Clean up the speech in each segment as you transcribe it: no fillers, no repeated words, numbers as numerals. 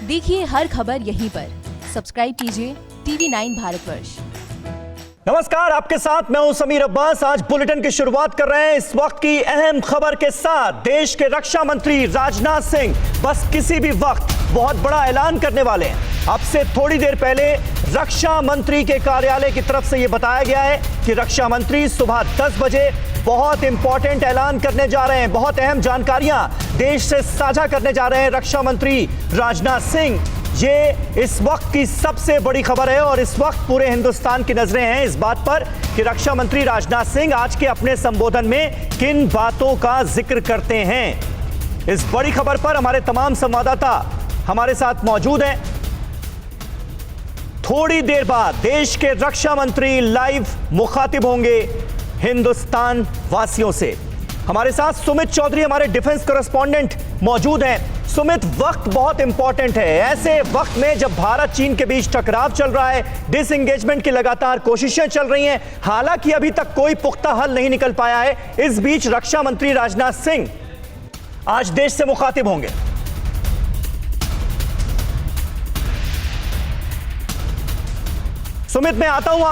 देखिए हर खबर यहीं पर। सब्सक्राइब कीजिए TV9 भारतवर्ष। नमस्कार, आपके साथ मैं हूं समीर अब्बास। आज बुलेटिन की शुरुआत कर रहे हैं इस वक्त की अहम खबर के साथ। देश के रक्षा मंत्री राजनाथ सिंह बस किसी भी वक्त बहुत बड़ा ऐलान करने वाले हैं। अब से थोड़ी देर पहले रक्षा मंत्री के कार्यालय की तरफ से यह बताया गया है कि रक्षा मंत्री सुबह 10 बजे बहुत इंपॉर्टेंट ऐलान करने जा रहे हैं। बहुत अहम जानकारियां देश से साझा करने जा रहे हैं रक्षा मंत्री राजनाथ सिंह। ये इस वक्त की सबसे बड़ी खबर है और इस वक्त पूरे हिंदुस्तान की नजरें हैं इस बात पर कि रक्षा मंत्री राजनाथ सिंह आज के अपने संबोधन में किन बातों का जिक्र करते हैं। इस बड़ी खबर पर हमारे तमाम संवाददाता हमारे साथ मौजूद हैं। थोड़ी देर बाद देश के रक्षा मंत्री लाइव मुखातिब होंगे हिंदुस्तान वासियों से। हमारे साथ सुमित चौधरी हमारे डिफेंस कॉरेस्पॉन्डेंट मौजूद हैं। सुमित, वक्त बहुत इंपॉर्टेंट है। ऐसे वक्त में जब भारत चीन के बीच टकराव चल रहा है, डिसएंगेजमेंट की लगातार कोशिशें चल रही हैं, हालांकि अभी तक कोई पुख्ता हल नहीं निकल पाया है, इस बीच रक्षा मंत्री राजनाथ सिंह आज देश से मुखातिब होंगे। सुमित, मैं आता हूं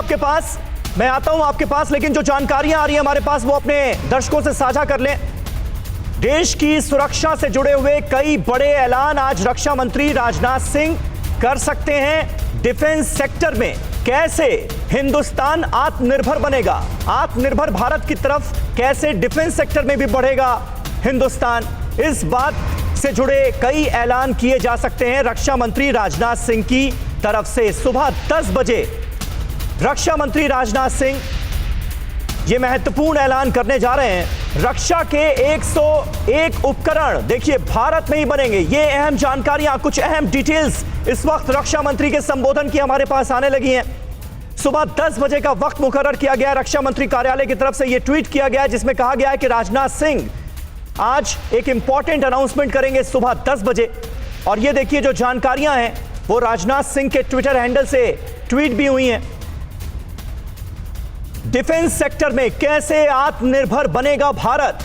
आपके पास, लेकिन जो जानकारियां आ रही हैं हमारे पास वो अपने दर्शकों से साझा कर लें। देश की सुरक्षा से जुड़े हुए कई बड़े ऐलान आज रक्षा मंत्री राजनाथ सिंह कर सकते हैं। डिफेंस सेक्टर में कैसे हिंदुस्तान आत्मनिर्भर बनेगा, आत्मनिर्भर भारत की तरफ कैसे डिफेंस सेक्टर में भी बढ़ेगा हिंदुस्तान, इस बात से जुड़े कई ऐलान किए जा सकते हैं रक्षा मंत्री राजनाथ सिंह की तरफ से। सुबह 10 बजे रक्षा मंत्री राजनाथ सिंह ये महत्वपूर्ण ऐलान करने जा रहे हैं। रक्षा के 101 उपकरण देखिए भारत में ही बनेंगे। ये अहम जानकारियां, कुछ अहम डिटेल्स इस वक्त रक्षा मंत्री के संबोधन की हमारे पास आने लगी हैं। सुबह 10 बजे का वक्त मुकर्रर किया गया, रक्षा मंत्री कार्यालय की तरफ से यह ट्वीट किया गया जिसमें कहा गया है कि राजनाथ सिंह आज एक इंपॉर्टेंट अनाउंसमेंट करेंगे सुबह 10 बजे। और ये देखिए जो जानकारियां हैं वो राजनाथ सिंह के ट्विटर हैंडल से ट्वीट भी हुई हैं। डिफेंस सेक्टर में कैसे आत्मनिर्भर बनेगा भारत,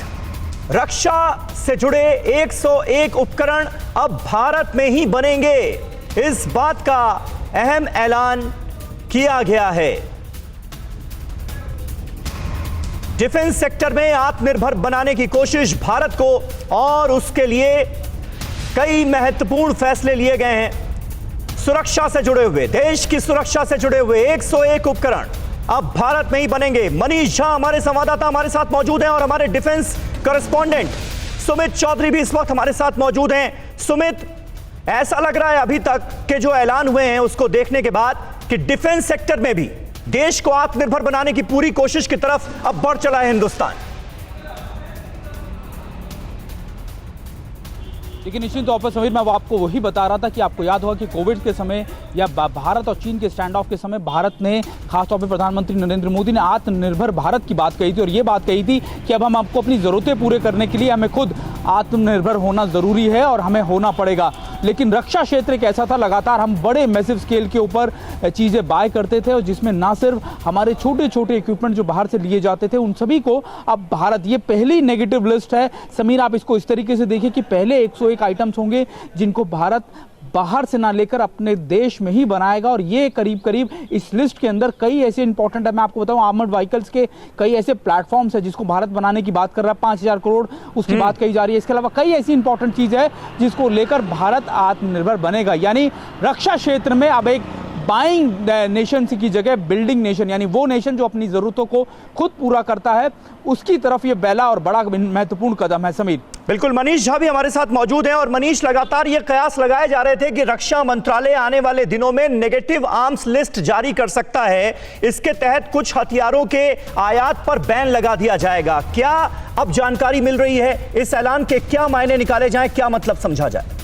रक्षा से जुड़े 101 उपकरण अब भारत में ही बनेंगे, इस बात का अहम ऐलान किया गया है। डिफेंस सेक्टर में आत्मनिर्भर बनाने की कोशिश भारत को, और उसके लिए कई महत्वपूर्ण फैसले लिए गए हैं। सुरक्षा से जुड़े हुए, देश की सुरक्षा से जुड़े हुए 101 उपकरण अब भारत में ही बनेंगे। मनीष झा हमारे संवाददाता हमारे साथ मौजूद हैं और हमारे डिफेंस कॉरेस्पॉन्डेंट सुमित चौधरी भी इस वक्त हमारे साथ मौजूद हैं। सुमित, ऐसा लग रहा है अभी तक के जो ऐलान हुए हैं उसको देखने के बाद कि डिफेंस सेक्टर में भी देश को आत्मनिर्भर बनाने की पूरी कोशिश की तरफ अब बढ़ चला है हिंदुस्तान। लेकिन निश्चित तौर पर समीर, मैं आपको वही बता रहा था कि आपको याद होगा कि कोविड के समय या भारत और चीन के स्टैंड ऑफ के समय भारत ने खासतौर पर प्रधानमंत्री नरेंद्र मोदी ने आत्मनिर्भर भारत की बात कही थी और ये बात कही थी कि अब हम आपको अपनी ज़रूरतें पूरे करने के लिए हमें खुद आत्मनिर्भर होना ज़रूरी है और हमें होना पड़ेगा। लेकिन रक्षा क्षेत्र एक ऐसा था, लगातार हम बड़े मैसिव स्केल के ऊपर चीज़ें बाय करते थे और जिसमें ना सिर्फ हमारे छोटे छोटे इक्विपमेंट जो बाहर से लिए जाते थे उन सभी को अब भारत, ये पहली नेगेटिव लिस्ट है समीर, आप इसको इस तरीके से देखिए कि पहले 101 आइटम्स होंगे जिनको भारत बाहर से ना लेकर अपने देश में ही बनाएगा। और ये करीब करीब इस लिस्ट के अंदर कई ऐसे इंपॉर्टेंट है, मैं आपको बताऊं आर्मर्ड व्हीकल्स के कई ऐसे प्लेटफॉर्म्स है जिसको भारत बनाने की बात कर रहा है, 5000 करोड़ उसकी बात कही जा रही है। इसके अलावा कई ऐसी इंपॉर्टेंट चीज है जिसको लेकर भारत आत्मनिर्भर बनेगा। यानी रक्षा क्षेत्र में अब एक बाइंग नेशन की जगह बिल्डिंग नेशन, यानी वो नेशन जो अपनी जरूरतों को खुद पूरा करता है, उसकी तरफ ये पहला और बड़ा महत्वपूर्ण कदम है। समीर, बिल्कुल, मनीष झा भी हमारे साथ मौजूद हैं और मनीष, लगातार ये कयास लगाए जा रहे थे कि रक्षा मंत्रालय आने वाले दिनों में नेगेटिव आर्म्स लिस्ट जारी कर सकता है। इसके तहत कुछ हथियारों के आयात पर बैन लगा दिया जाएगा। क्या अब जानकारी मिल रही है इस ऐलान के, क्या मायने निकाले जाएं, क्या मतलब समझा जाए?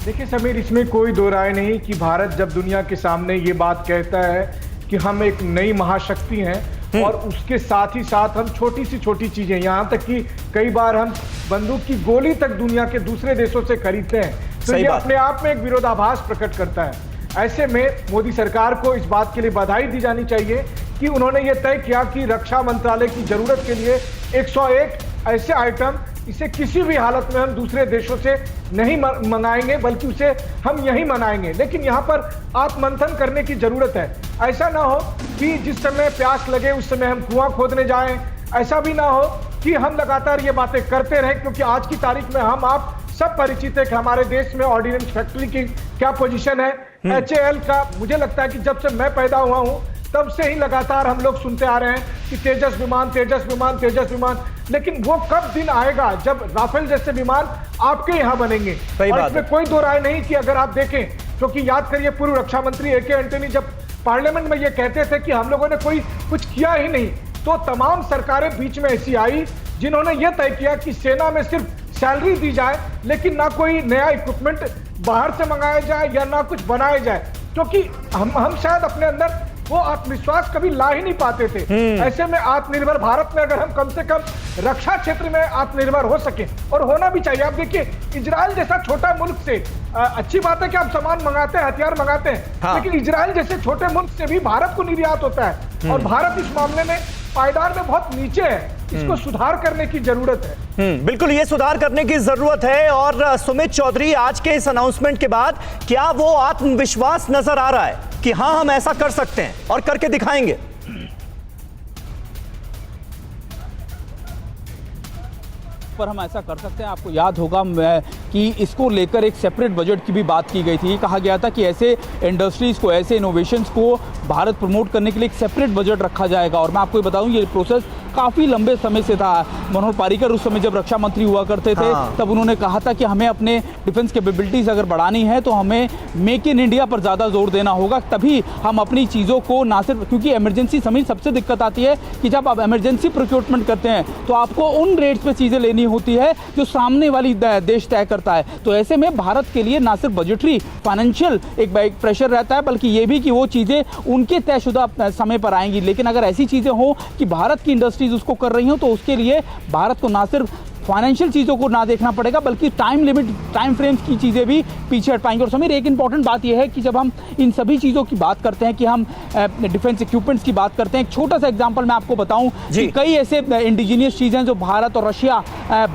देखिए समीर, इसमें कोई दो राय नहीं कि भारत जब दुनिया के सामने ये बात कहता है कि हम एक नई महाशक्ति हैं और उसके साथ ही साथ हम छोटी सी छोटी चीजें, यहाँ तक कि कई बार हम बंदूक की गोली तक दुनिया के दूसरे देशों से खरीदते हैं, तो ये अपने आप में एक विरोधाभास प्रकट करता है। ऐसे में मोदी सरकार को इस बात के लिए बधाई दी जानी चाहिए कि उन्होंने ये तय किया कि रक्षा मंत्रालय की जरूरत के लिए 101 ऐसे आइटम इसे किसी भी हालत में हम दूसरे देशों से नहीं मंगाएंगे, बल्कि उसे हम यहीं मनाएंगे। लेकिन यहाँ पर आत्ममंथन करने की जरूरत है। ऐसा ना हो कि जिस समय प्यास लगे उस समय हम कुआं खोदने जाएं। ऐसा भी ना हो कि हम लगातार ये बातें करते रहें, क्योंकि आज की तारीख में हम आप सब परिचित है कि हमारे देश में ऑर्डिनेंस फैक्ट्री की क्या पोजीशन है। HAL का मुझे लगता है कि जब से मैं पैदा हुआ हूं तब से ही लगातार हम लोग सुनते आ रहे हैं कि तेजस विमान, तेजस विमान, तेजस विमान। लेकिन वो कब दिन आएगा जब राफेल जैसे विमान आपके यहाँ बनेंगे? और इसमें कोई दो राय नहीं कि अगर आप देखें, क्योंकि याद करिए पूर्व रक्षा मंत्री AK एंटनी जब पार्लियामेंट में ये कहते थे कि हम लोगों ने कोई कुछ किया ही नहीं, तो तमाम सरकारें बीच में ऐसी आई जिन्होंने ये तय किया कि सेना में सिर्फ सैलरी दी जाए, लेकिन ना कोई नया इक्विपमेंट बाहर से मंगाया जाए या ना कुछ बनाया जाए, क्योंकि हम शायद अपने अंदर वो आत्मविश्वास कभी ला ही नहीं पाते थे। ऐसे में आत्मनिर्भर भारत में अगर हम कम से कम रक्षा क्षेत्र में आत्मनिर्भर हो सके, और होना भी चाहिए। आप देखिए इजराइल जैसा छोटा मुल्क से, अच्छी बात है कि आप सामान मंगाते हैं, हथियार मंगाते हैं, हाँ। लेकिन इजराइल जैसे छोटे मुल्क से भी भारत को निर्यात होता है, और भारत इस मामले में पायदान में बहुत नीचे है। इसको सुधार करने की जरूरत है। बिल्कुल, ये सुधार करने की जरूरत है। और सुमित चौधरी, आज के इस अनाउंसमेंट के बाद क्या वो आत्मविश्वास नजर आ रहा है कि हाँ हम ऐसा कर सकते हैं और करके दिखाएंगे? पर हम ऐसा कर सकते हैं। आपको याद होगा कि इसको लेकर एक सेपरेट बजट की भी बात की गई थी। कहा गया था कि ऐसे इंडस्ट्रीज़ को, ऐसे इनोवेशंस को भारत प्रमोट करने के लिए एक सेपरेट बजट रखा जाएगा। और मैं आपको बताऊं ये प्रोसेस काफ़ी लंबे समय से था। मनोहर पर्रिकर उस समय जब रक्षा मंत्री हुआ करते थे, हाँ। तब उन्होंने कहा था कि हमें अपने डिफेंस कैपेबिलिटीज़ अगर बढ़ानी है तो हमें मेक इन इंडिया पर ज़्यादा जोर देना होगा, तभी हम अपनी चीज़ों को ना सिर्फ, क्योंकि इमरजेंसी समय सबसे दिक्कत आती है कि जब आप इमरजेंसी प्रोक्योरमेंट करते हैं तो आपको उन रेट्स पर चीज़ें लेनी होती है जो सामने वाली देश तय करता है। तो ऐसे में भारत के लिए ना सिर्फ बजटरी फाइनेंशियल एक प्रेशर रहता है, बल्कि ये भी कि वो चीज़ें उनके तयशुदा समय पर आएंगी। लेकिन अगर ऐसी चीज़ें हो कि भारत की इंडस्ट्रीज उसको कर रही हो, तो उसके लिए भारत को ना सिर्फ फाइनेंशियल चीज़ों को ना देखना पड़ेगा, बल्कि टाइम लिमिट, टाइम फ्रेम्स की चीज़ें भी पीछे हट पाएंगे। और समीर, एक इंपॉर्टेंट बात यह है कि जब हम इन सभी चीज़ों की बात करते हैं, कि हम डिफेंस इक्विपमेंट्स की बात करते हैं, एक छोटा सा एग्जांपल मैं आपको बताऊं कि कई ऐसे इंडिजीनियस चीज़ें जो भारत और रशिया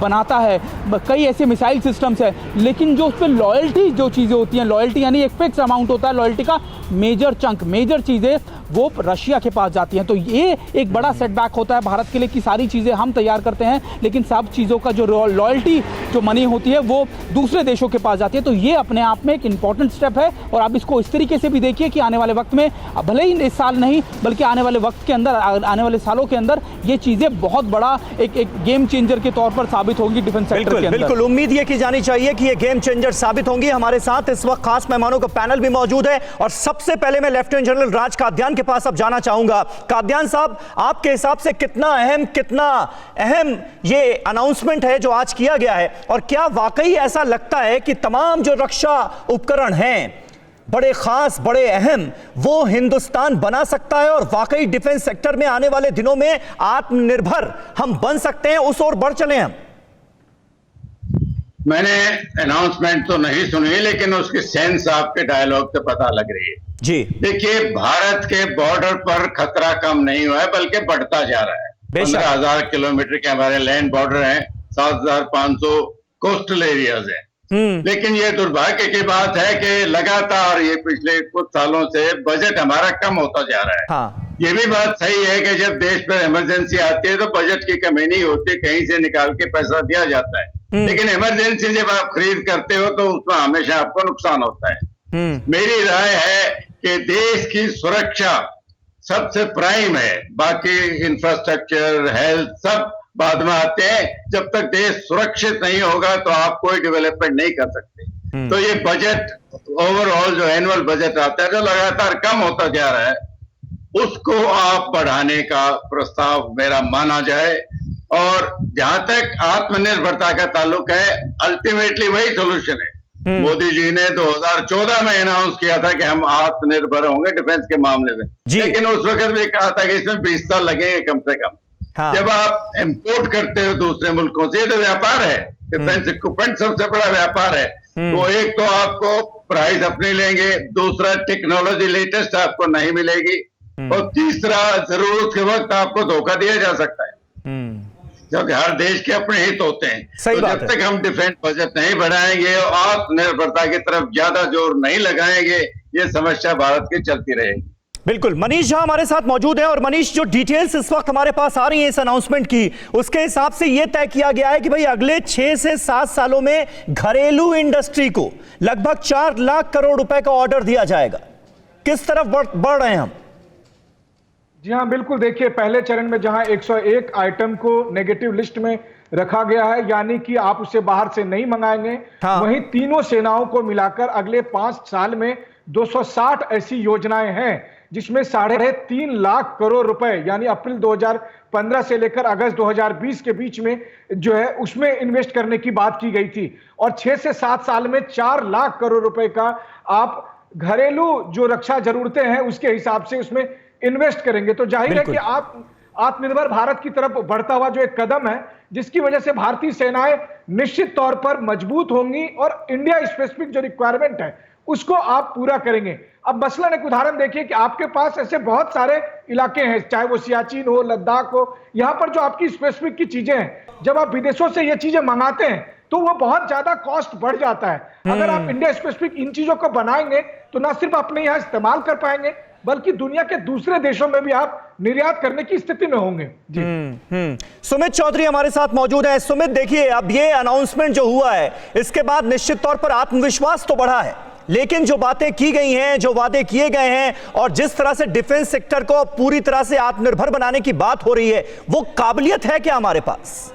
बनाता है, कई ऐसे मिसाइल सिस्टम्स है, लेकिन जो उस पर लॉयल्टी जो चीज़ें होती हैं, लॉयल्टी यानी एक फिक्स अमाउंट होता है, लॉयल्टी का मेजर चंक, मेजर चीज़ें वो रशिया के पास जाती हैं। तो ये एक बड़ा सेटबैक होता है भारत के लिए कि सारी चीज़ें हम तैयार करते हैं, लेकिन सब चीज़ों का जो लॉयल्टी जो मनी होती है वो दूसरे देशों के पास जाती है। तो ये अपने आप में एक इंपॉर्टेंट स्टेप है। और आप इसको इस तरीके से भी देखिए कि आने वाले वक्त में, भले ही इस साल नहीं बल्कि आने वाले वक्त के अंदर, आने वाले सालों के अंदर ये चीज़ें बहुत बड़ा एक गेम चेंजर के तौर पर साबित होंगी डिफेंस सेक्टर के अंदर। बिल्कुल, उम्मीद ये की जानी चाहिए कि ये गेम चेंजर साबित होंगी। हमारे साथ इस वक्त खास मेहमानों का पैनल भी मौजूद है, और सबसे पहले मैं लेफ्टिनेंट जनरल राज कादियान के पास अब जाना चाहूंगा। कादियान साहब, आपके हिसाब से कितना अहम ये अनाउंसमेंट है जो आज किया गया है, और क्या वाकई ऐसा लगता है कि तमाम जो रक्षा उपकरण हैं बड़े खास, बड़े अहम, वो हिंदुस्तान बना सकता है, और वाकई डिफेंस सेक्टर में आने वाले दिनों में आत्मनिर्भर हम बन सकते हैं, उस ओर बढ़ चले हम? मैंने अनाउंसमेंट तो नहीं सुनी, लेकिन उसकी सेंस आपके डायलॉग से पता लग रही है जी। देखिए, भारत के बॉर्डर पर खतरा कम नहीं हुआ है, बल्कि बढ़ता जा रहा है। 15,000 किलोमीटर के हमारे लैंड बॉर्डर हैं, 7,500 कोस्टल एरियाज हैं। लेकिन ये दुर्भाग्य की बात है कि लगातार ये पिछले कुछ सालों से बजट हमारा कम होता जा रहा है। हाँ। ये भी बात सही है कि जब देश पर इमरजेंसी आती है तो बजट की कमी नहीं होती, कहीं से निकाल के पैसा दिया जाता है। लेकिन इमरजेंसी जब आप खरीद करते हो तो उसमें हमेशा आपको नुकसान होता है। मेरी राय है कि देश की सुरक्षा सबसे प्राइम है, बाकी इंफ्रास्ट्रक्चर, हेल्थ सब बाद में आते हैं। जब तक देश सुरक्षित नहीं होगा तो आप कोई डेवलपमेंट नहीं कर सकते। तो ये बजट, ओवरऑल जो एनुअल बजट आता है जो लगातार कम होता जा रहा है, उसको आप बढ़ाने का प्रस्ताव मेरा माना जाए। और जहां तक आत्मनिर्भरता का ताल्लुक है, अल्टीमेटली वही सोल्यूशन है। मोदी जी ने 2014 में अनाउंस किया था कि हम आत्मनिर्भर होंगे डिफेंस के मामले में, लेकिन उस वक्त भी कहा था कि इसमें 20 साल लगेंगे कम से कम। हाँ। जब आप इंपोर्ट करते हो दूसरे मुल्कों से, तो व्यापार है, डिफेंस इक्विपमेंट सबसे बड़ा व्यापार है। तो एक तो आपको प्राइस अपनी लेंगे, दूसरा टेक्नोलॉजी लेटेस्ट आपको नहीं मिलेगी, और तीसरा जरूरत के वक्त आपको धोखा दिया जा सकता है। क्योंकि हर देश के अपने हित होते हैं। सही तो बात जब है। तक हम डिफेंस बजट नहीं बढ़ाएंगे और आत्मनिर्भरता की तरफ ज्यादा जोर नहीं लगाएंगे, ये समस्या भारत की चलती रहेगी। बिल्कुल, मनीष झा हमारे साथ मौजूद हैं। और मनीष, जो डिटेल्स इस वक्त हमारे पास आ रही हैं इस अनाउंसमेंट की, उसके हिसाब से यह तय किया गया है कि भाई अगले 6 से 7 सालों में घरेलू इंडस्ट्री को लगभग 4 लाख करोड़ रुपए का ऑर्डर दिया जाएगा। किस तरफ बढ़ रहे हैं हम? जी हाँ, बिल्कुल। देखिए, पहले चरण में जहां 101 आइटम को नेगेटिव लिस्ट में रखा गया है, यानी कि आप उसे बाहर से नहीं मंगाएंगे, वहीं तीनों सेनाओं को मिलाकर अगले 5 साल में 260 ऐसी योजनाएं हैं जिसमें 3.5 लाख करोड़ रुपए, यानी अप्रैल 2015 से लेकर अगस्त 2020 के बीच में जो है उसमें इन्वेस्ट करने की बात की गई थी। और 6 से 7 साल में 4 लाख करोड़ रुपए का आप घरेलू जो रक्षा जरूरतें हैं उसके हिसाब से उसमें इन्वेस्ट करेंगे। तो जाहिर है कि आप आत्मनिर्भर भारत की तरफ बढ़ता हुआ जो एक कदम है, जिसकी वजह से भारतीय सेनाएं निश्चित तौर पर मजबूत होंगी और इंडिया स्पेसिफिक जो रिक्वायरमेंट है उसको आप पूरा करेंगे। अब मसलन एक उदाहरण देखिए कि आपके पास ऐसे बहुत सारे इलाके हैं, चाहे वो सियाचिन हो, लद्दाख हो, यहां पर जो आपकी स्पेसिफिक की चीजें हैं, जब आप विदेशों से ये चीजें मंगाते हैं तो वो बहुत ज्यादा कॉस्ट बढ़ जाता है। अगर आप इंडिया स्पेसिफिक इन चीजों को बनाएंगे तो ना सिर्फ अपने यहां इस्तेमाल कर पाएंगे बल्कि दुनिया के दूसरे देशों में भी आप निर्यात करने की स्थिति में होंगे। जी। सुमित चौधरी हमारे साथ मौजूद है। सुमित, देखिए, अब ये अनाउंसमेंट जो हुआ है इसके बाद निश्चित तौर पर आत्मविश्वास तो बढ़ा है, लेकिन जो बातें की गई हैं, जो वादे किए गए हैं और जिस तरह से डिफेंस सेक्टर को पूरी तरह से आत्मनिर्भर बनाने की बात हो रही है, वो काबिलियत है क्या हमारे पास?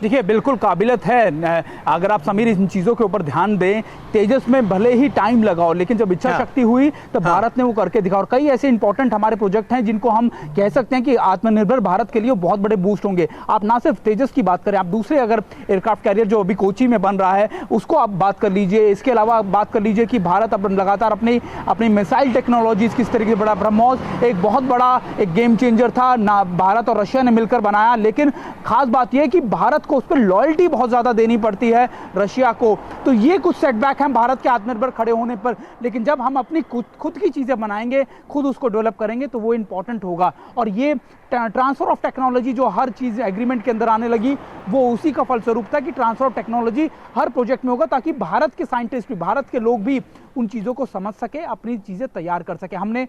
देखिए, बिल्कुल काबिलियत है। अगर आप समीर इन चीज़ों के ऊपर ध्यान दें, तेजस में भले ही टाइम लगाओ लेकिन जब इच्छा शक्ति हुई तो भारत ने वो करके दिखा। और कई ऐसे इंपॉर्टेंट हमारे प्रोजेक्ट हैं जिनको हम कह सकते हैं कि आत्मनिर्भर भारत के लिए बहुत बड़े बूस्ट होंगे। आप ना सिर्फ तेजस की बात करें, आप दूसरे अगर एयरक्राफ्ट कैरियर जो अभी कोची में बन रहा है उसको आप बात कर लीजिए। इसके अलावा आप बात कर लीजिए कि भारत अब लगातार अपनी मिसाइल टेक्नोलॉजीज किस तरीके से बड़ा, ब्रह्मोस एक बहुत बड़ा एक गेम चेंजर था ना, भारत और रशिया ने मिलकर बनाया। लेकिन खास बात यह है कि भारत को उस पर लॉयल्टी बहुत ज्यादा देनी पड़ती है रशिया को। तो ये कुछ सेटबैक हैं भारत के आत्मनिर्भर खड़े होने पर। लेकिन जब हम अपनी खुद की चीजें बनाएंगे, खुद उसको डेवलप करेंगे तो वो इंपॉर्टेंट होगा। और ये ट्रांसफर ऑफ टेक्नोलॉजी जो हर चीज एग्रीमेंट के अंदर आने लगी, वो उसी का फलस्वरूप था कि transfer of technology her project में होगा ताकि भारत के साइंटिस्ट भी, भारत के लोग भी उन चीज़ों को समझ सके, अपनी चीज़ें तैयार कर सके। हमने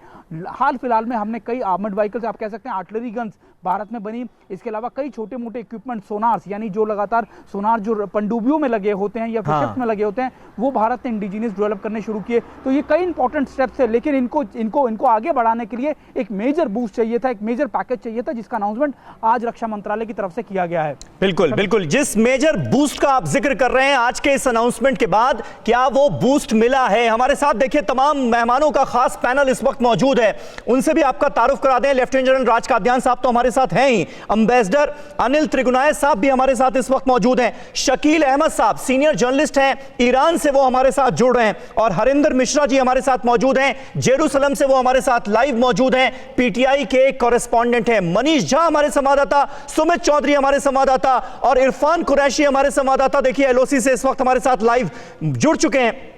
हाल फिलहाल में हमने कई आर्मर्ड व्हीकल्स, आप कह सकते हैं आर्टिलरी गन्स भारत में बनी। इसके अलावा कई छोटे मोटे इक्विपमेंट, सोनार्स, यानी जो लगातार सोनार जो पनडुब्बियों में लगे होते हैं या शिप्स में लगे होते हैं, वो भारत ने इंडिजिनियस डेवलप करने शुरू किए। तो ये कई इंपॉर्टेंट स्टेप्स है। लेकिन इनको आगे बढ़ाने के लिए एक मेजर बूस्ट चाहिए था, एक मेजर पैकेज चाहिए था, जिसका अनाउंसमेंट आज रक्षा मंत्रालय की तरफ से किया गया है। बिल्कुल बिल्कुल, जिस मेजर बूस्ट का आप जिक्र कर रहे हैं आज के इस अनाउंसमेंट के बाद, क्या वो बूस्ट मिला है? हमारे साथ देखिए तमाम मेहमानों का खास पैनल इस वक्त मौजूद है, उनसे भी आपका तारुफ करा दें। लेफ्टिनेंट जनरल राज कादियान साहब तो हमारे साथ हैं ही, एम्बेसडर अनिल त्रिगुनाय साहब भी हमारे साथ इस वक्त मौजूद हैं, शकील अहमद साहब सीनियर जर्नलिस्ट हैं, ईरान से वो हमारे साथ जुड़ रहे हैं, और हरिंदर मिश्रा जी हमारे साथ मौजूद हैं, जेरूसलम से वो हमारे साथ लाइव मौजूद हैं, पीटीआई के कॉरेस्पॉन्डेंट हैं, मनीष झा हमारे संवाददाता, सुमित चौधरी हमारे संवाददाता और इरफान कुरैशी हमारे संवाददाता देखिए एलओसी से इस वक्त हमारे साथ लाइव जुड़ चुके हैं।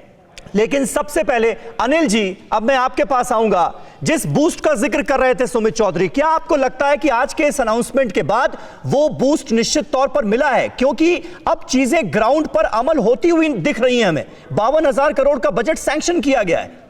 लेकिन सबसे पहले अनिल जी, अब मैं आपके पास आऊंगा। जिस बूस्ट का जिक्र कर रहे थे सुमित चौधरी, क्या आपको लगता है कि आज के इस अनाउंसमेंट के बाद वो बूस्ट निश्चित तौर पर मिला है? क्योंकि अब चीजें ग्राउंड पर अमल होती हुई दिख रही हैं हमें। 52,000 करोड़ का बजट सैंक्शन किया गया है।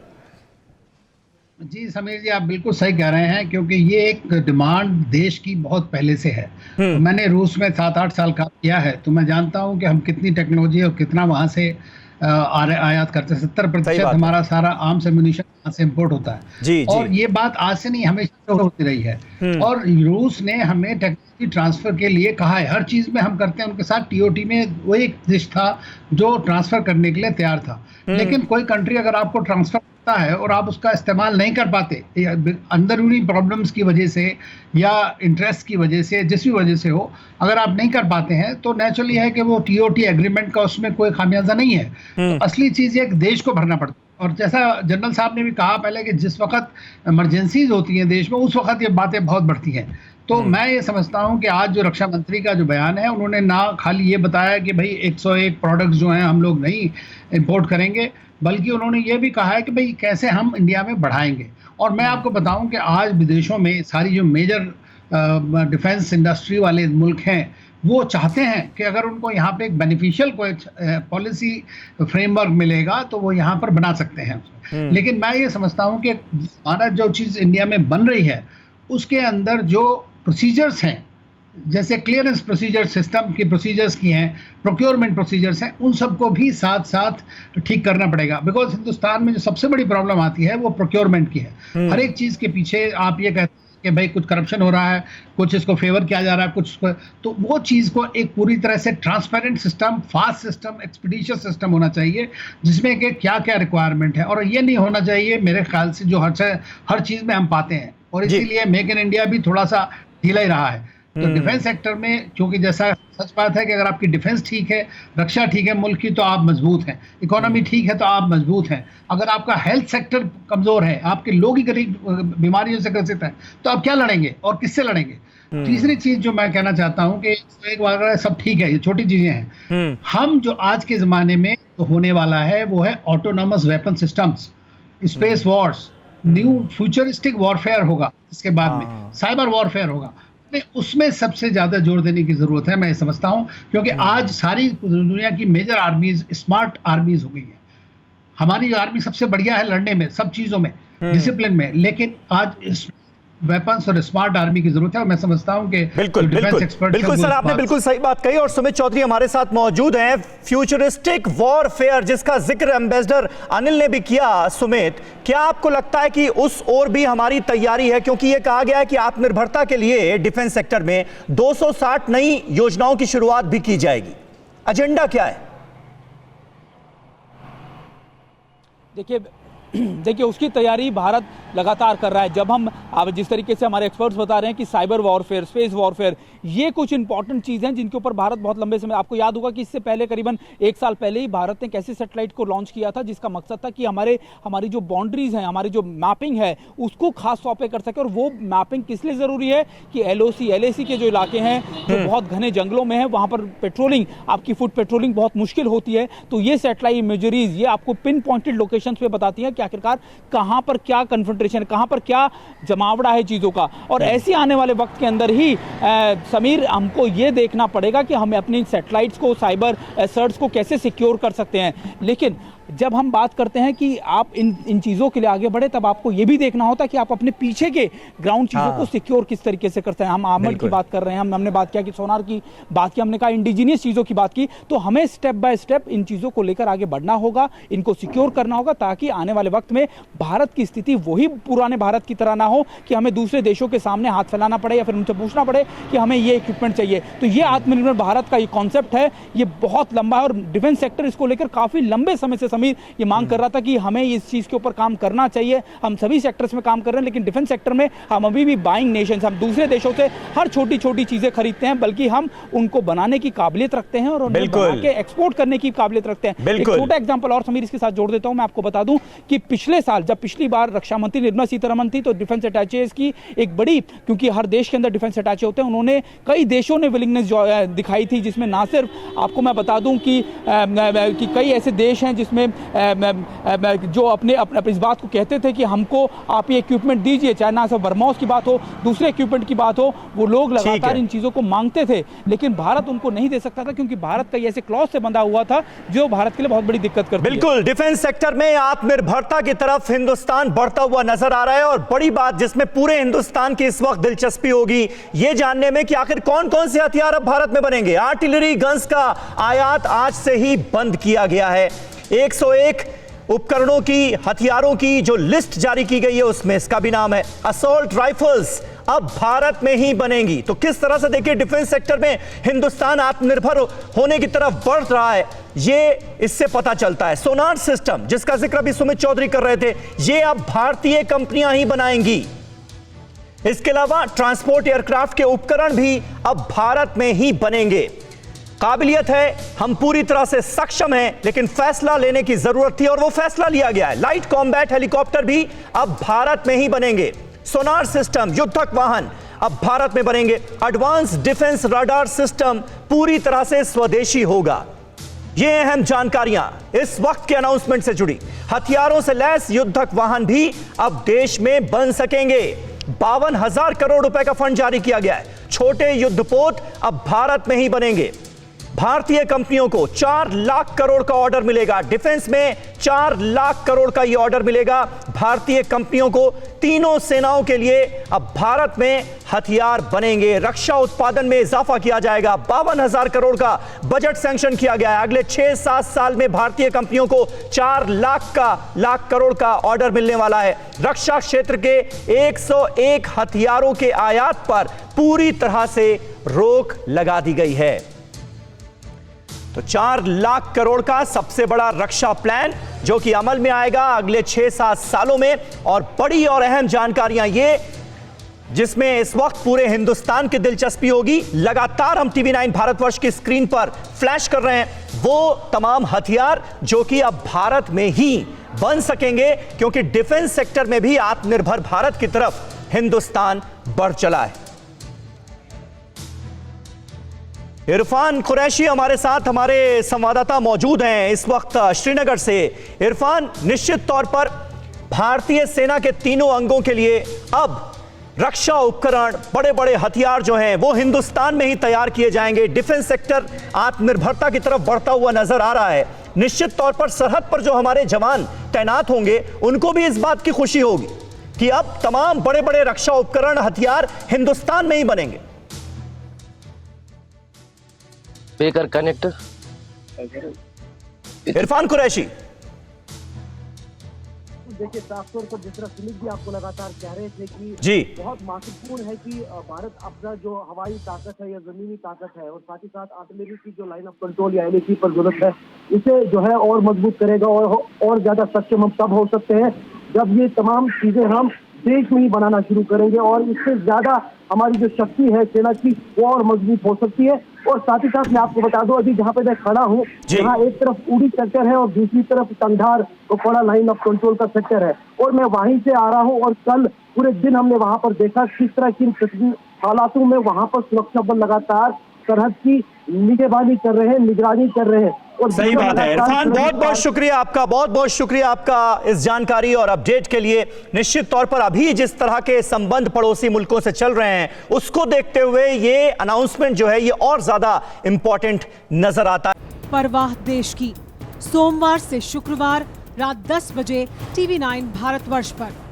जी समीर जी, आप बिल्कुल सही कह रहे हैं, क्योंकि ये एक डिमांड देश की बहुत पहले से है। मैंने रूस में 7-8 साल काम किया है, तो मैं जानता हूं कि हम कितनी टेक्नोलॉजी और कितना वहां से आयात करते हैं। 70% हमारा सारा आर्म्स एम्युनिशन वहां से इंपोर्ट होता है। और ये बात आज से नहीं, हमेशा होती रही है। और रूस ने हमें टेक्नोलॉजी ट्रांसफर के लिए कहा है, हर चीज में हम करते हैं उनके साथ। टीओटी में वो एक देश था जो ट्रांसफर करने के लिए तैयार था। लेकिन कोई कंट्री अगर आपको ट्रांसफर करता है और आप उसका इस्तेमाल नहीं कर पाते, अंदरूनी प्रॉब्लम्स की वजह से या इंटरेस्ट की वजह से, जिस भी वजह से हो, अगर आप नहीं कर पाते हैं तो नेचुरली है कि वो टीओटी एग्रीमेंट का उसमें कोई खामियाजा नहीं है। तो असली चीज एक देश को भरना पड़ता है। और जैसा जनरल साहब ने भी कहा पहले कि जिस वक्त इमरजेंसीज होती हैं देश में, उस वक्त ये बातें बहुत बढ़ती हैं। तो मैं ये समझता हूं कि आज जो रक्षा मंत्री का जो बयान है, उन्होंने ना खाली ये बताया कि भाई 101 प्रोडक्ट्स जो हैं हम लोग नहीं इंपोर्ट करेंगे, बल्कि उन्होंने ये भी कहा है कि भाई कैसे हम इंडिया में बढ़ाएंगे। और मैं आपको बताऊं कि आज विदेशों में सारी जो मेजर डिफेंस इंडस्ट्री वाले मुल्क हैं, वो चाहते हैं कि अगर उनको यहाँ पे एक बेनिफिशियल कोई पॉलिसी फ्रेमवर्क मिलेगा तो वो यहाँ पर बना सकते हैं। लेकिन मैं ये समझता हूँ कि हमारा जो चीज़ इंडिया में बन रही है उसके अंदर जो प्रोसीजर्स हैं, जैसे क्लियरेंस प्रोसीजर सिस्टम की प्रोसीजर्स की हैं, प्रोक्योरमेंट प्रोसीजर्स हैं, उन सबको भी साथ साथ ठीक करना पड़ेगा। बिकॉज हिंदुस्तान में जो सबसे बड़ी प्रॉब्लम आती है वो प्रोक्योरमेंट की है। हर एक चीज़ के पीछे आप ये कहते हैं कि भाई कुछ करप्शन हो रहा है, कुछ इसको फेवर किया जा रहा है, कुछ तो वो चीज़ को एक पूरी तरह से transparent system, fast system, expeditious system होना चाहिए, जिसमें कि क्या क्या रिक्वायरमेंट है। और ये नहीं होना चाहिए मेरे ख्याल से जो हर चीज़ में हम पाते हैं, और इसीलिए मेक इन इंडिया भी थोड़ा सा ढीला ही रहा है। तो डिफेंस सेक्टर में, क्योंकि जैसा सच बात है कि अगर आपकी डिफेंस ठीक है, रक्षा ठीक है मुल्क की, तो आप मजबूत हैं, इकोनॉमी ठीक है तो आप मजबूत हैं। अगर आपका हेल्थ सेक्टर कमज़ोर है, आपके लोग ही गरीब बीमारियों से ग्रसित हैं, तो आप क्या लड़ेंगे और किससे लड़ेंगे? तीसरी चीज़ जो मैं कहना चाहता हूँ कि एक बार सब ठीक है, ये छोटी चीज़ें हैं। हम जो आज के ज़माने में तो होने वाला है वो है autonomous weapon systems, space Wars, new futuristic warfare होगा, इसके बाद में साइबर वॉरफेयर होगा। उसमें सबसे ज्यादा जोर देने की जरूरत है, मैं समझता हूं, क्योंकि आज सारी दुनिया की मेजर आर्मीज स्मार्ट आर्मीज हो गई है। हमारी आर्मी सबसे बढ़िया है लड़ने में, सब चीजों में, डिसिप्लिन में, लेकिन आज वेपन्स और स्मार्ट आर्मी की जरूरत है। और मैं समझता हूं कि बिल्कुल सर, आपने बिल्कुल सही बात कही। और सुमित चौधरी हमारे साथ मौजूद हैं। फ्यूचरिस्टिक वॉरफेयर जिसका जिक्र एम्बेसडर अनिल ने भी किया, सुमित, क्या आपको लगता है कि उस ओर भी हमारी तैयारी है? क्योंकि यह कहा गया है कि आत्मनिर्भरता के लिए डिफेंस सेक्टर में 260 नई योजनाओं की शुरुआत भी की जाएगी। एजेंडा क्या है? देखिए उसकी तैयारी भारत लगातार कर रहा है। जब हम अब जिस तरीके से हमारे एक्सपर्ट्स बता रहे हैं कि साइबर वॉरफेयर, स्पेस वॉरफेयर, ये कुछ इंपॉर्टेंट चीज़ें हैं जिनके ऊपर भारत बहुत लंबे समय, आपको याद होगा कि इससे पहले करीबन 1 साल पहले ही भारत ने कैसे सैटेलाइट को लॉन्च किया था, जिसका मकसद था कि हमारी जो बाउंड्रीज हैं, हमारी जो मैपिंग है, उसको खास तौर पर कर सके। और वो मैपिंग किस लिए ज़रूरी है कि LOC, LAC के जो इलाके हैं जो बहुत घने जंगलों में है, वहाँ पर पेट्रोलिंग, आपकी फुट पेट्रोलिंग बहुत मुश्किल होती है। तो ये सैटेलाइट इमेजरीज ये आपको पिन पॉइंटेड लोकेशंस पे बताती हैं कि आखिरकार कहां पर क्या कन्फ्रंटेशन, कहां पर क्या जमावड़ा है चीजों का। और ऐसे आने वाले वक्त के अंदर ही समीर, हमको ये देखना पड़ेगा कि हमें अपनी सैटेलाइट्स को, साइबर एसर्ट्स को कैसे सिक्योर कर सकते हैं। लेकिन जब हम बात करते हैं कि आप इन चीज़ों के लिए आगे बढ़े, तब आपको ये भी देखना होता है कि आप अपने पीछे के ग्राउंड चीज़ों को सिक्योर किस तरीके से करते हैं। हम आर्मर की बात कर रहे हैं, हमने बात किया कि सोनार की बात की, हमने कहा इंडिजीनियस चीज़ों की बात की। तो हमें स्टेप बाय स्टेप इन चीज़ों को लेकर आगे बढ़ना होगा, इनको सिक्योर करना होगा, ताकि आने वाले वक्त में भारत की स्थिति वही पुराने भारत की तरह ना हो कि हमें दूसरे देशों के सामने हाथ फैलाना पड़े या फिर उनसे पूछना पड़े कि हमें ये इक्विपमेंट चाहिए। तो ये आत्मनिर्भर भारत का ये कॉन्सेप्ट है, ये बहुत लंबा है और डिफेंस सेक्टर इसको लेकर काफ़ी लंबे समय से समीर ये मांग कर रहा था कि हमें इस चीज के ऊपर काम करना चाहिए। हम सभी सेक्टर्स में काम कर रहे हैं, लेकिन डिफेंस सेक्टर में हम अभी भी बाइंग नेशंस, हम दूसरे देशों से हर छोटी छोटी चीजें खरीदते हैं, बल्कि हम उनको बनाने की काबिलियत रखते हैं और उन्हें बना के एक्सपोर्ट करने की काबिलियत रखते हैं। एक छोटा एग्जांपल और समीर इसके साथ जोड़ देता हूं, मैं आपको बता दूं कि पिछले साल जब पिछली बार रक्षा मंत्री निर्मला सीतारमण थी, तो डिफेंस अटैचेज की एक बड़ी, क्योंकि हर देश के अंदर डिफेंस अटैचे होते हैं, उन्होंने कई देशों ने विलिंगनेस दिखाई थी, जिसमें ना सिर्फ आपको मैं बता दूं कि कई ऐसे देश हैं जिसमें जो अपने इस बात को कहते थे कि हमको आप ये इक्विपमेंट दीजिए, चाहे ना सिर्फ बर्मोस की बात हो, दूसरे इक्विपमेंट की बात हो, वो लोग लगातार इन चीजों को मांगते थे, लेकिन भारत उनको नहीं दे सकता था, क्योंकि भारत कई ऐसे क्लॉज से बंधा हुआ था जो भारत के लिए बहुत बड़ी दिक्कत करती है। बिल्कुल, डिफेंस सेक्टर में आत्मनिर्भरता की तरफ हिंदुस्तान बढ़ता हुआ नजर आ रहा है। और बड़ी बात जिसमें पूरे हिंदुस्तान की इस वक्त दिलचस्पी होगी ये जानने में कि आखिर कौन कौन से हथियार अब भारत में बनेंगे। आर्टिलरी गन्स का आयात आज से ही बंद किया गया है। 101 उपकरणों की, हथियारों की जो लिस्ट जारी की गई है, उसमें इसका भी नाम है। असॉल्ट राइफल्स अब भारत में ही बनेंगी। तो किस तरह से देखिए डिफेंस सेक्टर में हिंदुस्तान आत्मनिर्भर होने की तरफ बढ़ रहा है, ये इससे पता चलता है। सोनार सिस्टम जिसका जिक्र अभी सुमित चौधरी कर रहे थे, ये अब भारतीय कंपनियां ही बनाएंगी। इसके अलावा ट्रांसपोर्ट एयरक्राफ्ट के उपकरण भी अब भारत में ही बनेंगे। काबिलियत है, हम पूरी तरह से सक्षम हैं, लेकिन फैसला लेने की जरूरत थी और वो फैसला लिया गया है। लाइट कॉम्बैट हेलीकॉप्टर भी अब भारत में ही बनेंगे। सोनार सिस्टम, युद्धक वाहन अब भारत में बनेंगे। एडवांस डिफेंस रडार सिस्टम पूरी तरह से स्वदेशी होगा। ये अहम जानकारियां इस वक्त के अनाउंसमेंट से जुड़ी। हथियारों से लैस युद्धक वाहन भी अब देश में बन सकेंगे। 52,000 करोड़ रुपए का फंड जारी किया गया है। छोटे युद्धपोत अब भारत में ही बनेंगे। भारतीय कंपनियों को 4 लाख करोड़ का ऑर्डर मिलेगा। डिफेंस में 4 लाख करोड़ का यह ऑर्डर मिलेगा भारतीय कंपनियों को। तीनों सेनाओं के लिए अब भारत में हथियार बनेंगे। रक्षा उत्पादन में इजाफा किया जाएगा। 52,000 करोड़ का बजट सैंक्शन किया गया है। अगले 6-7 साल में भारतीय कंपनियों को 4 लाख करोड़ का ऑर्डर मिलने वाला है। रक्षा क्षेत्र के 101 हथियारों के आयात पर पूरी तरह से रोक लगा दी गई है। तो 4 लाख करोड़ का सबसे बड़ा रक्षा प्लान जो कि अमल में आएगा अगले 6-7 सालों में। और बड़ी और अहम जानकारियां ये जिसमें इस वक्त पूरे हिंदुस्तान की दिलचस्पी होगी, लगातार हम टीवी 9 भारतवर्ष की स्क्रीन पर फ्लैश कर रहे हैं, वो तमाम हथियार जो कि अब भारत में ही बन सकेंगे, क्योंकि डिफेंस सेक्टर में भी आत्मनिर्भर भारत की तरफ हिंदुस्तान बढ़ चला है। इरफान कुरैशी हमारे साथ, हमारे संवाददाता मौजूद हैं इस वक्त श्रीनगर से। इरफान, निश्चित तौर पर भारतीय सेना के तीनों अंगों के लिए अब रक्षा उपकरण, बड़े बड़े हथियार जो हैं वो हिंदुस्तान में ही तैयार किए जाएंगे। डिफेंस सेक्टर आत्मनिर्भरता की तरफ बढ़ता हुआ नजर आ रहा है। निश्चित तौर पर सरहद पर जो हमारे जवान तैनात होंगे उनको भी इस बात की खुशी होगी कि अब तमाम बड़े बड़े रक्षा उपकरण, हथियार हिंदुस्तान में ही बनेंगे। बेकर कनेक्ट इरफान कुरैशी, देखिए, साफ तौर पर जिस तरह सुमित भी आपको लगातार कह रहे थे कि जी बहुत महत्वपूर्ण है कि भारत अपना जो हवाई ताकत है या जमीनी ताकत है और साथ ही साथ आर्टिलरी की जो लाइन ऑफ कंट्रोल या LAC पर जरूरत है, इसे जो है और मजबूत करेगा और ज्यादा सक्षम हम तब हो सकते हैं जब ये तमाम चीजें हम देश में ही बनाना शुरू करेंगे। और इससे ज्यादा हमारी जो शक्ति है सेना की वो और मजबूत हो सकती है। और साथ ही साथ मैं आपको बता दूं, अभी जहाँ पे मैं खड़ा हूँ, जहाँ एक तरफ उड़ी सेक्टर है और दूसरी तरफ कंधार तो बड़ा लाइन ऑफ कंट्रोल का सेक्टर है, और मैं वहीं से आ रहा हूँ। और कल पूरे दिन हमने वहां पर देखा किस तरह की हालातों में वहां पर सुरक्षा बल लगातार सरहद की निगरानी कर रहे हैं, निगरानी कर रहे हैं। और सही बात है इरफान, बहुत बहुत शुक्रिया आपका, बहुत बहुत शुक्रिया आपका इस जानकारी और अपडेट के लिए। निश्चित तौर पर अभी जिस तरह के संबंध पड़ोसी मुल्कों से चल रहे हैं उसको देखते हुए ये अनाउंसमेंट जो है ये और ज्यादा इंपॉर्टेंट नजर आता है। परवाह देश की, सोमवार से शुक्रवार रात 10 बजे टीवी 9 भारतवर्ष पर।